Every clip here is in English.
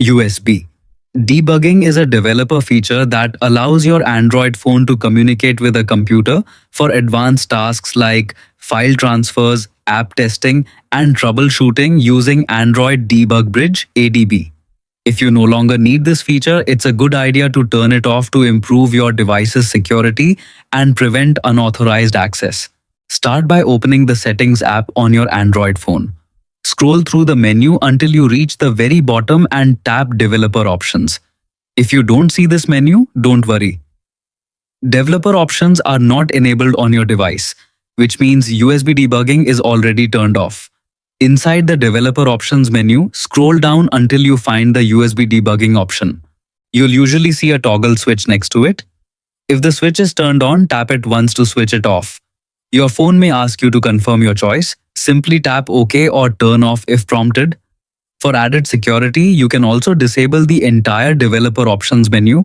USB. Debugging is a developer feature that allows your Android phone to communicate with a computer for advanced tasks like file transfers, app testing, and troubleshooting using Android Debug Bridge (ADB). If you no longer need this feature, it's a good idea to turn it off to improve your device's security and prevent unauthorized access. Start by opening the Settings app on your Android phone. Scroll through the menu until you reach the very bottom and tap Developer Options. If you don't see this menu, don't worry. Developer options are not enabled on your device, which means USB debugging is already turned off. Inside the Developer Options menu, scroll down until you find the USB debugging option. You'll usually see a toggle switch next to it. If the switch is turned on, tap it once to switch it off. Your phone may ask you to confirm your choice. Simply tap OK or turn off if prompted. For added security, you can also disable the entire Developer Options menu.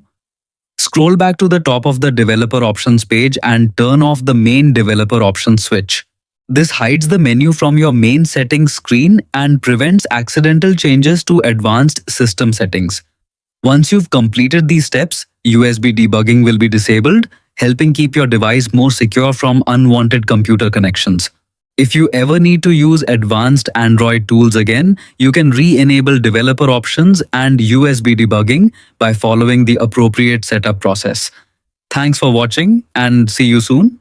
Scroll back to the top of the Developer Options page and turn off the main Developer Options switch. This hides the menu from your main settings screen and prevents accidental changes to advanced system settings. Once you've completed these steps, USB debugging will be disabled, helping keep your device more secure from unwanted computer connections. If you ever need to use advanced Android tools again, you can re-enable developer options and USB debugging by following the appropriate setup process. Thanks for watching and see you soon.